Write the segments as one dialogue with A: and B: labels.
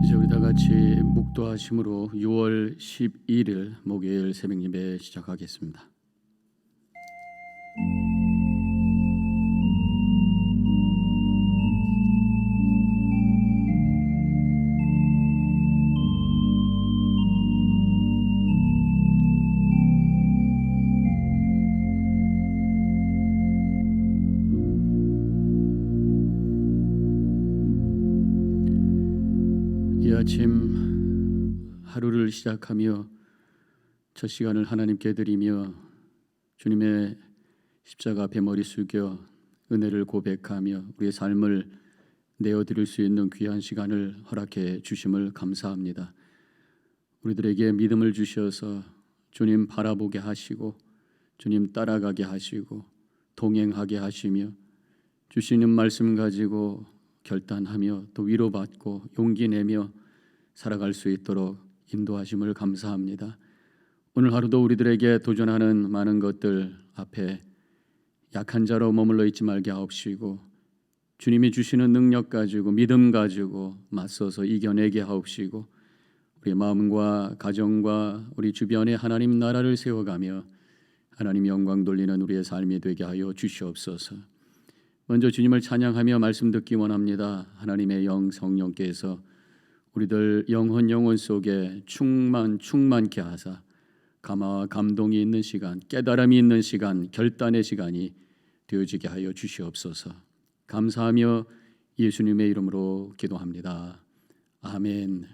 A: 이제 우리 다 같이 묵도하심으로 6월 11일 목요일 새벽 예배 시작하겠습니다. 이 아침 하루를 시작하며 첫 시간을 하나님께 드리며 주님의 십자가 앞에 머리 숙여 은혜를 고백하며 우리의 삶을 내어드릴 수 있는 귀한 시간을 허락해 주심을 감사합니다. 우리들에게 믿음을 주셔서 주님 바라보게 하시고 주님 따라가게 하시고 동행하게 하시며 주시는 말씀 가지고 결단하며 또 위로받고 용기 내며 살아갈 수 있도록 인도하심을 감사합니다. 오늘 하루도 우리들에게 도전하는 많은 것들 앞에 약한 자로 머물러 있지 말게 하옵시고 주님이 주시는 능력 가지고 믿음 가지고 맞서서 이겨내게 하옵시고 우리의 마음과 가정과 우리 주변에 하나님 나라를 세워가며 하나님 영광 돌리는 우리의 삶이 되게 하여 주시옵소서. 먼저 주님을 찬양하며 말씀 듣기 원합니다. 하나님의 영 성령께서 우리들 영혼 속에 충만케 하사 감화와 감동이 있는 시간, 깨달음이 있는 시간, 결단의 시간이 되어지게 하여 주시옵소서. 감사하며 예수님의 이름으로 기도합니다. 아멘.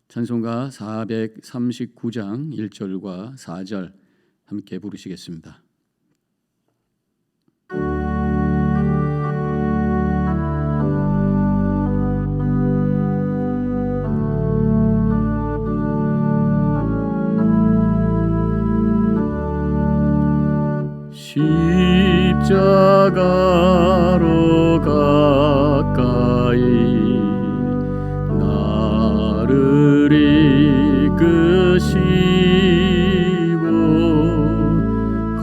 A: 찬송가 439장 1절과 4절 함께 부르시겠습니다. 십자가로 가까이 나를 이끄시고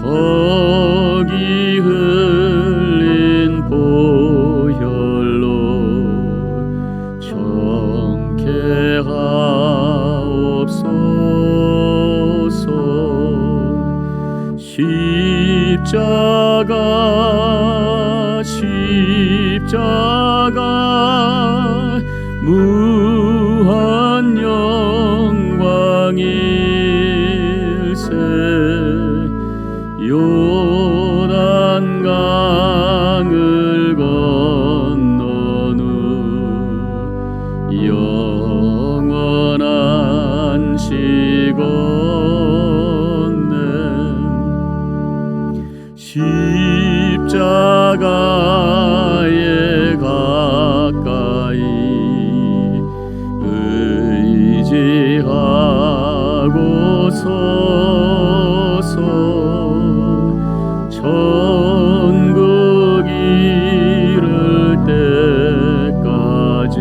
A: 거기 흘린 보혈로 정케하옵소서. 십자가 무한 영광일세. 요단강을 건넌 후 영원한 시건네 십자가에 가까이 의지하고 서서 천국 이를 때까지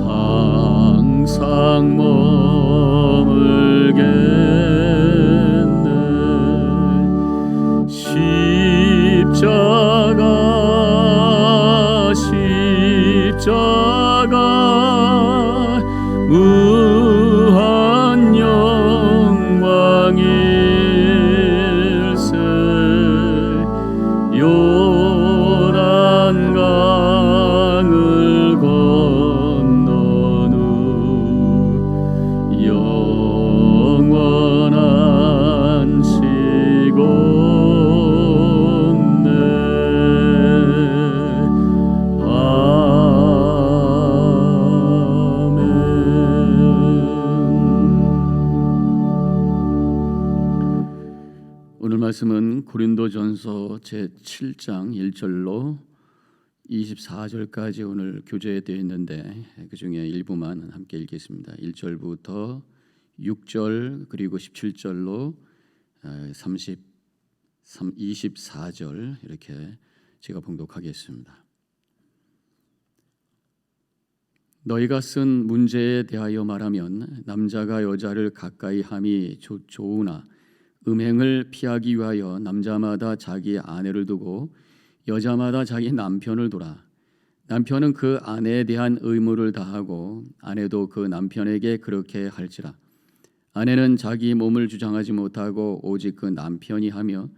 A: 항상 머물겠네. 십자가 무한 영광일세. 요단강을 건넌 후 영원한 시건네. 오늘 말씀은 고린도전서 제7장 1절로 24절까지 오늘 교재되어 있는데 그 중에 일부만 함께 읽겠습니다. 1절부터 6절 그리고 17절로 24절 이렇게 제가 봉독하겠습니다. 너희가 쓴 문제에 대하여 말하면 남자가 여자를 가까이 함이 좋으나 음행을 피하기 위하여 남자마다 자기 아내를 두고 여자마다 자기 남편을 두라. 남편은 그 아내에 대한 의무를 다하고 아내도 그 남편에게 그렇게 할지라. 아내는 자기 몸을 주장하지 못하고 오직 그 남편이 하며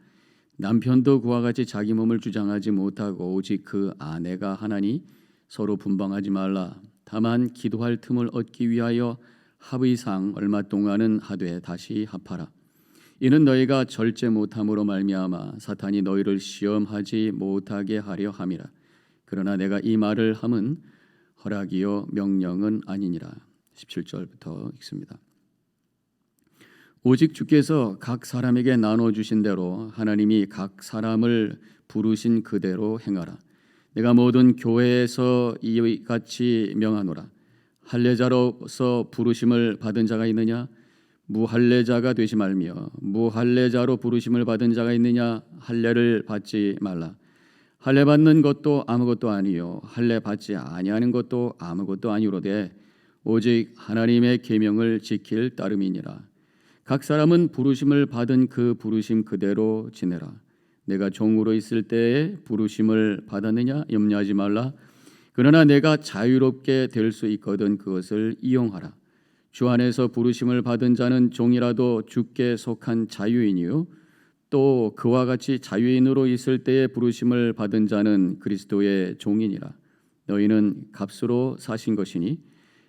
A: 남편도 그와 같이 자기 몸을 주장하지 못하고 오직 그 아내가 하나니 서로 분방하지 말라. 다만 기도할 틈을 얻기 위하여 합의상 얼마 동안은 하되 다시 합하라. 이는 너희가 절제 못함으로 말미암아 사탄이 너희를 시험하지 못하게 하려 함이라. 그러나 내가 이 말을 함은 허락이요 명령은 아니니라. 17절부터 읽습니다. 오직 주께서 각 사람에게 나눠주신 대로 하나님이 각 사람을 부르신 그대로 행하라. 내가 모든 교회에서 이같이 명하노라. 할례자로서 부르심을 받은 자가 있느냐? 무할례자가 되지 말며 무할례자로 부르심을 받은 자가 있느냐? 할례를 받지 말라. 할례 받는 것도 아무것도 아니요 할례 받지 아니하는 것도 아무것도 아니로되 오직 하나님의 계명을 지킬 따름이니라. 각 사람은 부르심을 받은 그 부르심 그대로 지내라. 내가 종으로 있을 때에 부르심을 받았느냐? 염려하지 말라. 그러나 내가 자유롭게 될 수 있거든 그것을 이용하라. 주 안에서 부르심을 받은 자는 종이라도 주께 속한 자유인이요 또 그와 같이 자유인으로 있을 때에 부르심을 받은 자는 그리스도의 종이니라. 너희는 값으로 사신 것이니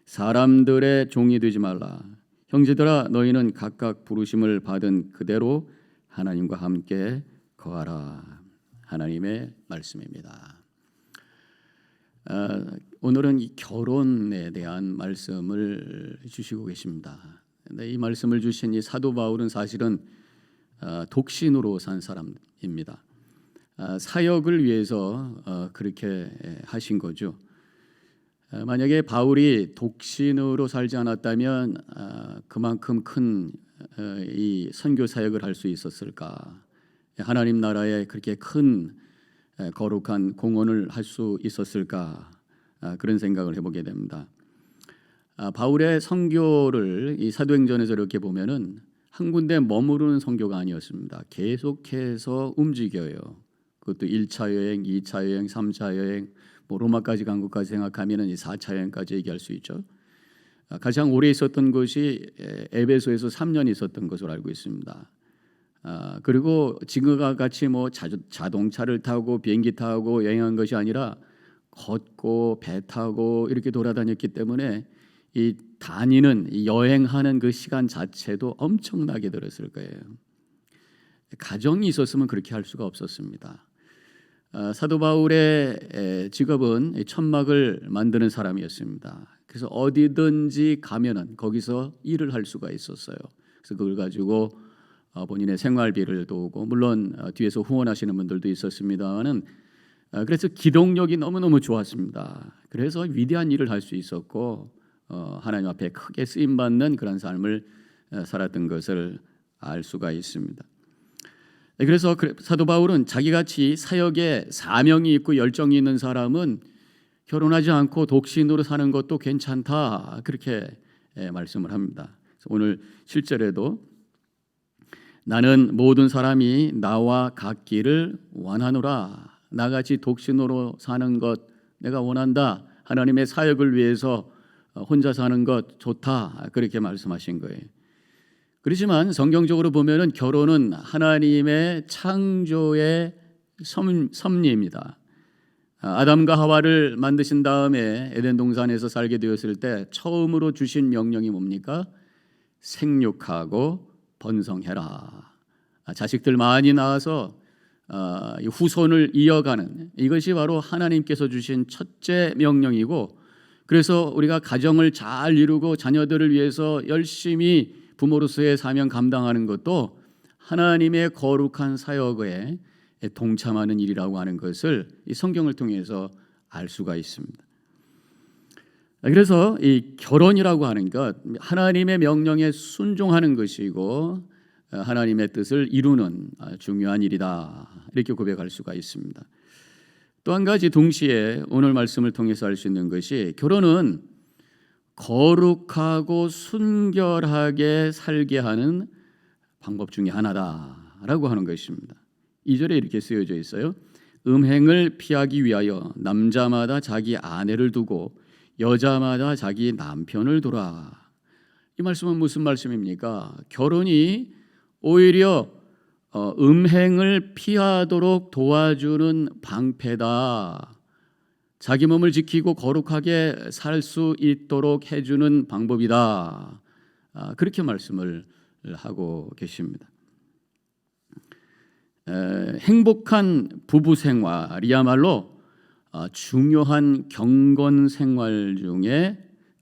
A: 사람들의 종이 되지 말라. 형제들아 너희는 각각 부르심을 받은 그대로 하나님과 함께 거하라. 하나님의 말씀입니다. 오늘은 이 결혼에 대한 말씀을 주시고 계십니다. 이 말씀을 주신 이 사도 바울은 사실은 독신으로 산 사람입니다. 사역을 위해서 그렇게 하신 거죠. 만약에 바울이 독신으로 살지 않았다면 그만큼 큰 이 선교 사역을 할 수 있었을까? 하나님 나라에 그렇게 큰 거룩한 공헌을 할 수 있었을까? 그런 생각을 해보게 됩니다. 바울의 선교를 이 사도행전에서 이렇게 보면은 한 군데 머무르는 선교가 아니었습니다. 계속해서 움직여요. 그것도 1차 여행, 2차 여행, 3차 여행, 로마까지 간 것까지 생각하면 4차 여행까지 얘기할 수 있죠. 가장 오래 있었던 것이 에베소에서 3년 있었던 것으로 알고 있습니다. 그리고 지금과 같이 자동차를 타고 비행기 타고 여행한 것이 아니라 걷고 배 타고 이렇게 돌아다녔기 때문에 이 다니는 이 여행하는 그 시간 자체도 엄청나게 들었을 거예요. 가정이 있었으면 그렇게 할 수가 없었습니다. 사도 바울의 직업은 천막을 만드는 사람이었습니다. 그래서 어디든지 가면은 거기서 일을 할 수가 있었어요. 그래서 그걸 가지고 본인의 생활비를 도우고 물론 뒤에서 후원하시는 분들도 있었습니다만은 그래서 기동력이 너무너무 좋았습니다. 그래서 위대한 일을 할 수 있었고 하나님 앞에 크게 쓰임 받는 그런 삶을 살았던 것을 알 수가 있습니다. 그래서 사도 바울은 자기같이 사역에 사명이 있고 열정이 있는 사람은 결혼하지 않고 독신으로 사는 것도 괜찮다 그렇게 말씀을 합니다. 오늘 7절에도 나는 모든 사람이 나와 같기를 원하노라. 나같이 독신으로 사는 것 내가 원한다. 하나님의 사역을 위해서 혼자 사는 것 좋다 그렇게 말씀하신 거예요. 그렇지만 성경적으로 보면은 결혼은 하나님의 창조의 섭리입니다. 아담과 하와를 만드신 다음에 에덴 동산에서 살게 되었을 때 처음으로 주신 명령이 뭡니까? 생육하고 번성해라. 자식들 많이 낳아서 후손을 이어가는 이것이 바로 하나님께서 주신 첫째 명령이고 그래서 우리가 가정을 잘 이루고 자녀들을 위해서 열심히 부모로서의 사명 감당하는 것도 하나님의 거룩한 사역에 동참하는 일이라고 하는 것을 이 성경을 통해서 알 수가 있습니다. 그래서 이 결혼이라고 하는 것 하나님의 명령에 순종하는 것이고 하나님의 뜻을 이루는 중요한 일이다 이렇게 고백할 수가 있습니다. 또 한 가지 동시에 오늘 말씀을 통해서 알 수 있는 것이 결혼은 거룩하고 순결하게 살게 하는 방법 중에 하나다라고 하는 것입니다. 2절에 이렇게 쓰여져 있어요. 음행을 피하기 위하여 남자마다 자기 아내를 두고 여자마다 자기 남편을 두라. 이 말씀은 무슨 말씀입니까? 결혼이 오히려 음행을 피하도록 도와주는 방패다. 자기 몸을 지키고 거룩하게 살 수 있도록 해주는 방법이다. 그렇게 말씀을 하고 계십니다. 행복한 부부 생활이야말로 중요한 경건 생활 중에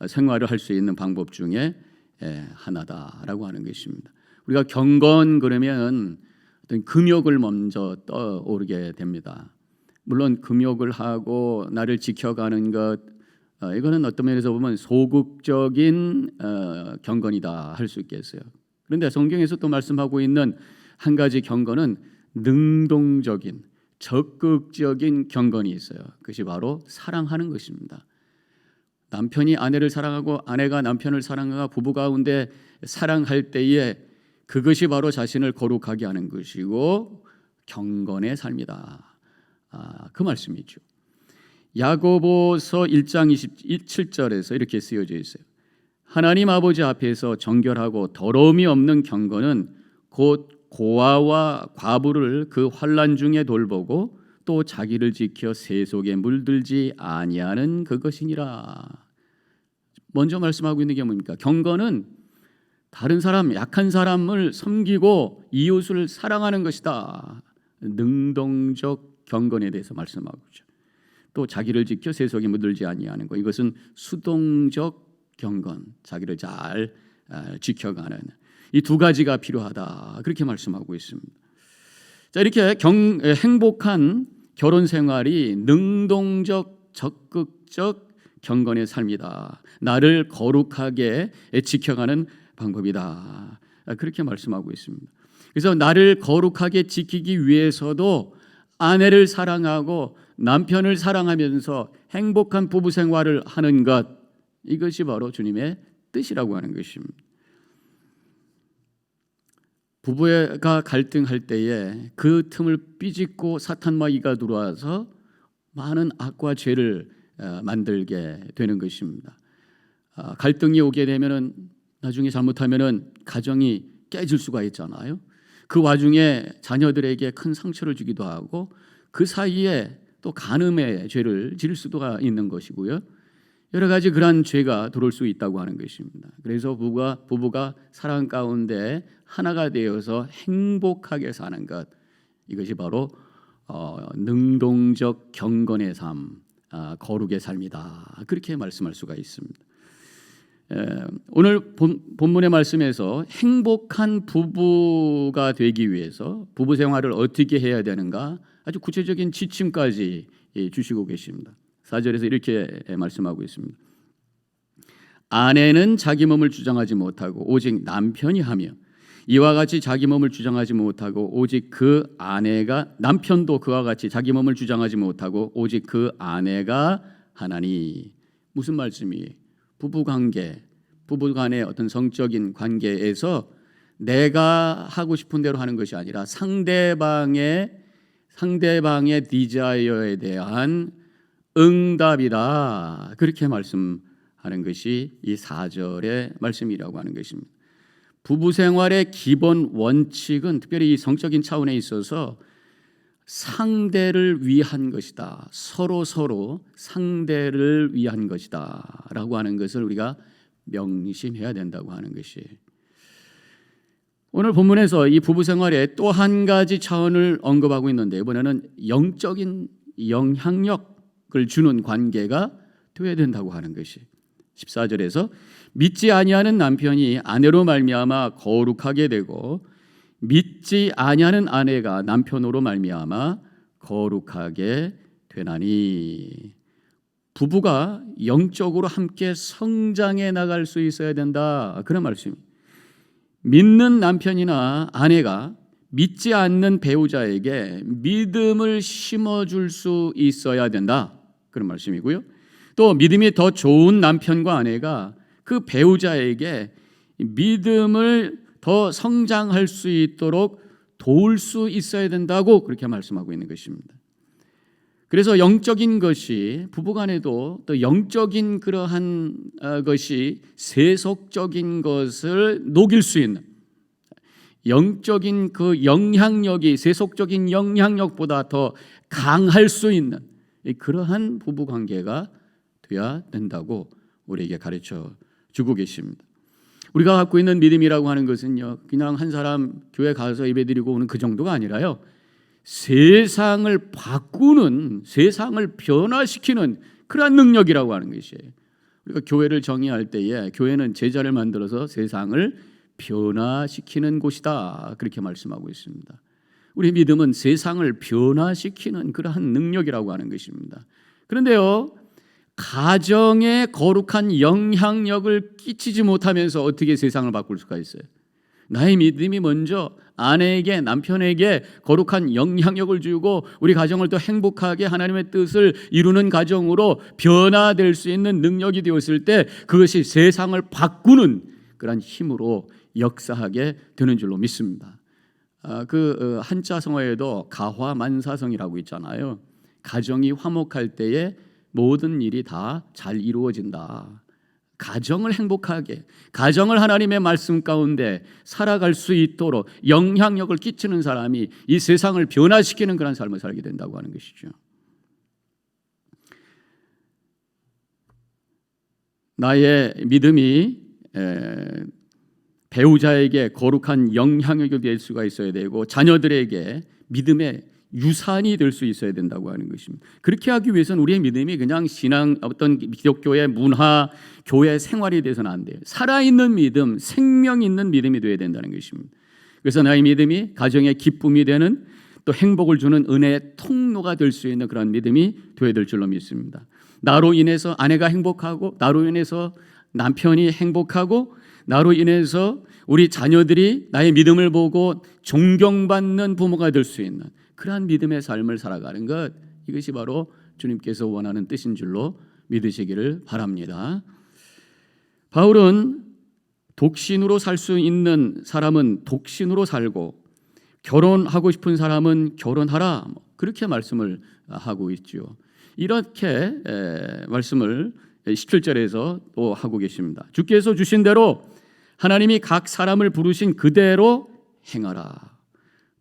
A: 생활을 할 수 있는 방법 중에 하나다라고 하는 것입니다. 우리가 경건 그러면 어떤 금욕을 먼저 떠오르게 됩니다. 물론 금욕을 하고 나를 지켜가는 것, 이거는 어떤 면에서 보면 소극적인 경건이다 할 수 있겠어요. 그런데 성경에서 또 말씀하고 있는 한 가지 경건은 능동적인 적극적인 경건이 있어요. 그것이 바로 사랑하는 것입니다. 남편이 아내를 사랑하고 아내가 남편을 사랑하고 부부 가운데 사랑할 때에 그것이 바로 자신을 거룩하게 하는 것이고 경건의 삶이다. 그 말씀이죠. 야고보서 1장 27절에서 이렇게 쓰여져 있어요. 하나님 아버지 앞에서 정결하고 더러움이 없는 경건은 곧 고아와 과부를 그 환난 중에 돌보고 또 자기를 지켜 세속에 물들지 아니하는 그것이니라. 먼저 말씀하고 있는 게 뭡니까? 경건은 다른 사람, 약한 사람을 섬기고 이웃을 사랑하는 것이다. 능동적 경건에 대해서 말씀하고 있죠. 또 자기를 지켜 세속에 물들지 아니하는 것, 이것은 수동적 경건, 자기를 잘 지켜가는 이 두 가지가 필요하다. 그렇게 말씀하고 있습니다. 자, 이렇게 행복한 결혼 생활이 능동적, 적극적 경건의 삶이다. 나를 거룩하게 지켜가는 방법이다. 그렇게 말씀하고 있습니다. 그래서 나를 거룩하게 지키기 위해서도 아내를 사랑하고 남편을 사랑하면서 행복한 부부 생활을 하는 것, 이것이 바로 주님의 뜻이라고 하는 것입니다. 부부가 갈등할 때에 그 틈을 삐짓고 사탄마귀가 들어와서 많은 악과 죄를 만들게 되는 것입니다. 갈등이 오게 되면은 나중에 잘못하면은 가정이 깨질 수가 있잖아요. 그 와중에 자녀들에게 큰 상처를 주기도 하고 그 사이에 또 간음의 죄를 지을 수도 있는 것이고요. 여러 가지 그러한 죄가 들어올 수 있다고 하는 것입니다. 그래서 부부가 사랑 가운데 하나가 되어서 행복하게 사는 것, 이것이 바로 능동적 경건의 삶, 거룩의 삶이다. 그렇게 말씀할 수가 있습니다. 오늘 본문의 말씀에서 행복한 부부가 되기 위해서 부부 생활을 어떻게 해야 되는가 아주 구체적인 지침까지 주시고 계십니다. 4절에서 이렇게 말씀하고 있습니다. 아내는 자기 몸을 주장하지 못하고 오직 남편이 하며 이와 같이 자기 몸을 주장하지 못하고 오직 그 아내가 남편도 그와 같이 자기 몸을 주장하지 못하고 오직 그 아내가 하나니. 무슨 말씀이? 부부관계, 부부간의 어떤 성적인 관계에서 내가 하고 싶은 대로 하는 것이 아니라 상대방의 디자이어에 대한 응답이다. 그렇게 말씀하는 것이 이 4절의 말씀이라고 하는 것입니다. 부부 생활의 기본 원칙은 특별히 이 성적인 차원에 있어서 상대를 위한 것이다. 서로 상대를 위한 것이다. 라고 하는 것을 우리가 명심해야 된다고 하는 것이. 오늘 본문에서 이 부부 생활의 또 한 가지 차원을 언급하고 있는데 이번에는 영적인 영향력을 주는 관계가 되어야 된다고 하는 것이 14절에서 믿지 아니하는 남편이 아내로 말미암아 거룩하게 되고 믿지 아니하는 아내가 남편으로 말미암아 거룩하게 되나니. 부부가 영적으로 함께 성장해 나갈 수 있어야 된다. 그런 말씀입니다. 믿는 남편이나 아내가 믿지 않는 배우자에게 믿음을 심어줄 수 있어야 된다. 그런 말씀이고요. 또 믿음이 더 좋은 남편과 아내가 그 배우자에게 믿음을 더 성장할 수 있도록 도울 수 있어야 된다고 그렇게 말씀하고 있는 것입니다. 그래서 영적인 것이 부부간에도 또 영적인 그러한 것이 세속적인 것을 녹일 수 있는 영적인 그 영향력이 세속적인 영향력보다 더 강할 수 있는 그러한 부부 관계가 되어야 된다고 우리에게 가르쳐 주고 계십니다. 우리가 갖고 있는 믿음이라고 하는 것은요, 그냥 한 사람 교회 가서 예배드리고 오는 그 정도가 아니라요, 세상을 바꾸는, 세상을 변화시키는 그러한 능력이라고 하는 것이에요. 우리가 교회를 정의할 때에 교회는 제자를 만들어서 세상을 변화시키는 곳이다, 그렇게 말씀하고 있습니다. 우리 믿음은 세상을 변화시키는 그러한 능력이라고 하는 것입니다. 그런데요, 가정에 거룩한 영향력을 끼치지 못하면서 어떻게 세상을 바꿀 수가 있어요? 나의 믿음이 먼저 아내에게, 남편에게 거룩한 영향력을 주고 우리 가정을 더 행복하게 하나님의 뜻을 이루는 가정으로 변화될 수 있는 능력이 되었을 때 그것이 세상을 바꾸는 그런 힘으로 역사하게 되는 줄로 믿습니다. 그 한자 성어에도 가화만사성이라고 있잖아요. 가정이 화목할 때에 모든 일이 다 잘 이루어진다. 가정을 행복하게, 가정을 하나님의 말씀 가운데 살아갈 수 있도록 영향력을 끼치는 사람이 이 세상을 변화시키는 그런 삶을 살게 된다고 하는 것이죠. 나의 믿음이 배우자에게 거룩한 영향력이 될 수가 있어야 되고 자녀들에게 믿음의 유산이 될 수 있어야 된다고 하는 것입니다. 그렇게 하기 위해서는 우리의 믿음이 그냥 신앙, 어떤 기독교의 문화, 교회 생활이 돼서는 안 돼요. 살아있는 믿음, 생명 있는 믿음이 되어야 된다는 것입니다. 그래서 나의 믿음이 가정의 기쁨이 되는, 또 행복을 주는 은혜의 통로가 될 수 있는 그런 믿음이 되어야 될 줄로 믿습니다. 나로 인해서 아내가 행복하고, 나로 인해서 남편이 행복하고, 나로 인해서 우리 자녀들이 나의 믿음을 보고 존경받는 부모가 될 수 있는 그러한 믿음의 삶을 살아가는 것, 이것이 바로 주님께서 원하는 뜻인 줄로 믿으시기를 바랍니다. 바울은 독신으로 살 수 있는 사람은 독신으로 살고 결혼하고 싶은 사람은 결혼하라, 그렇게 말씀을 하고 있죠. 이렇게 말씀을 17절에서 또 하고 계십니다. 주께서 주신 대로 하나님이 각 사람을 부르신 그대로 행하라.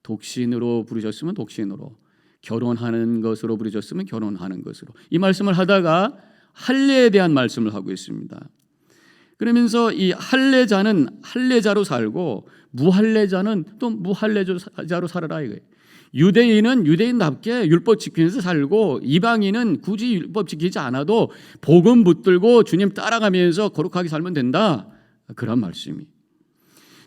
A: 독신으로 부르셨으면 독신으로, 결혼하는 것으로 부르셨으면 결혼하는 것으로, 이 말씀을 하다가 할례에 대한 말씀을 하고 있습니다. 그러면서 이 할례자는 할례자로 살고 무할례자는 또 무할례자로 살아라 이거예요. 유대인은 유대인답게 율법 지키면서 살고 이방인은 굳이 율법 지키지 않아도 복음 붙들고 주님 따라가면서 거룩하게 살면 된다, 그런 말씀이.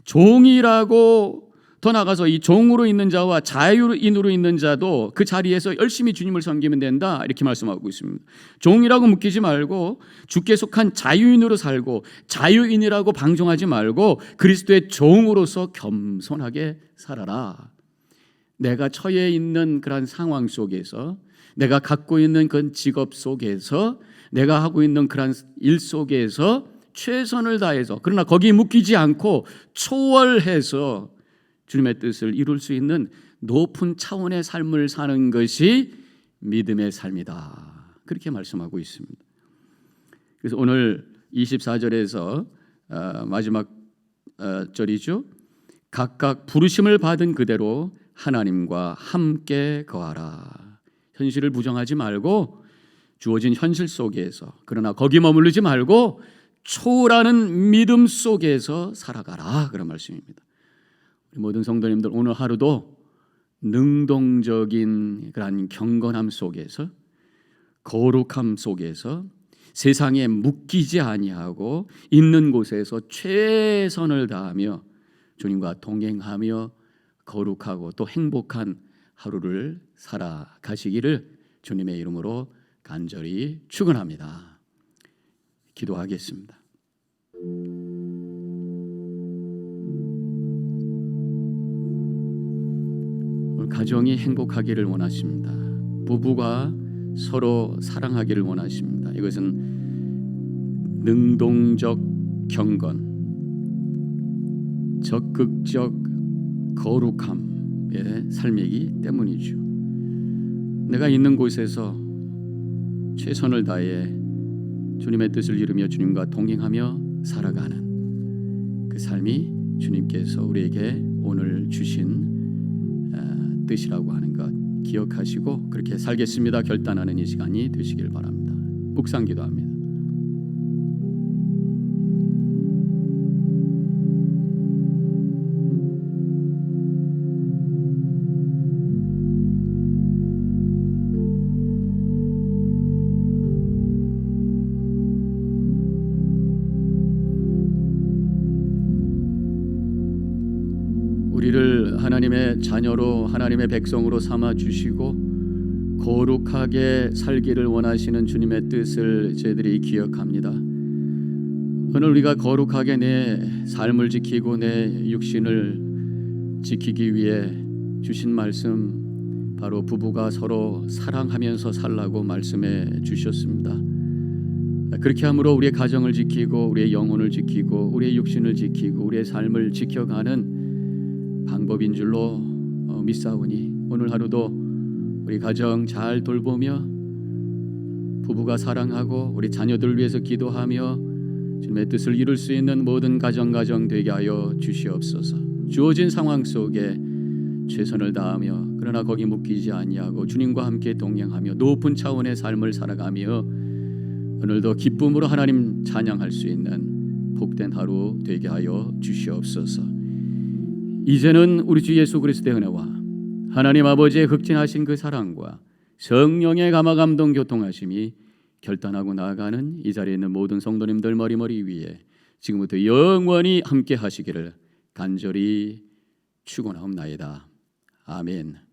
A: 종이라고, 더 나가서 이 종으로 있는 자와 자유인으로 있는 자도 그 자리에서 열심히 주님을 섬기면 된다, 이렇게 말씀하고 있습니다. 종이라고 묶이지 말고 주께 속한 자유인으로 살고, 자유인이라고 방종하지 말고 그리스도의 종으로서 겸손하게 살아라. 내가 처해 있는 그런 상황 속에서, 내가 갖고 있는 그 직업 속에서, 내가 하고 있는 그런 일 속에서 최선을 다해서, 그러나 거기에 묶이지 않고 초월해서 주님의 뜻을 이룰 수 있는 높은 차원의 삶을 사는 것이 믿음의 삶이다, 그렇게 말씀하고 있습니다. 그래서 오늘 24절에서 마지막 절이죠. 각각 부르심을 받은 그대로 하나님과 함께 거하라. 현실을 부정하지 말고 주어진 현실 속에서, 그러나 거기 머무르지 말고 초월하는 믿음 속에서 살아가라, 그런 말씀입니다. 우리 모든 성도님들, 오늘 하루도 능동적인 그런 경건함 속에서, 거룩함 속에서, 세상에 묶이지 아니하고 있는 곳에서 최선을 다하며 주님과 동행하며 거룩하고 또 행복한 하루를 살아가시기를 주님의 이름으로 간절히 축원합니다. 기도하겠습니다. 가정이 행복하기를 원하십니다. 부부가 서로 사랑하기를 원하십니다. 이것은 능동적 경건, 적극적 거룩함의 삶이기 때문이죠. 내가 있는 곳에서 최선을 다해 주님의 뜻을 이루며 주님과 동행하며 살아가는 그 삶이 주님께서 우리에게 오늘 주신 뜻이라고 하는 것 기억하시고 그렇게 살겠습니다 결단하는 이 시간이 되시길 바랍니다. 묵상 기도합니다. 우리를 하나님의 자녀로 하나님의 백성으로 삼아 주시고 거룩하게 살기를 원하시는 주님의 뜻을 저희들이 기억합니다. 오늘 우리가 거룩하게 내 삶을 지키고 내 육신을 지키기 위해 주신 말씀 바로 부부가 서로 사랑하면서 살라고 말씀해 주셨습니다. 그렇게 함으로 우리의 가정을 지키고 우리의 영혼을 지키고 우리의 육신을 지키고 우리의 삶을 지켜가는 방법인 줄로 믿사오니 오늘 하루도 우리 가정 잘 돌보며 부부가 사랑하고 우리 자녀들 위해서 기도하며 주님의 뜻을 이룰 수 있는 모든 가정 되게 하여 주시옵소서. 주어진 상황 속에 최선을 다하며 그러나 거기 묶이지 아니하고 주님과 함께 동행하며 높은 차원의 삶을 살아가며 오늘도 기쁨으로 하나님 찬양할 수 있는 복된 하루 되게 하여 주시옵소서. 이제는 우리 주 예수 그리스도의 은혜와 하나님 아버지의 극진하신 그 사랑과 성령의 감화 감동 교통하심이 결단하고 나아가는 이 자리에 있는 모든 성도님들 머리 위에 지금부터 영원히 함께 하시기를 간절히 축원하옵나이다. 아멘.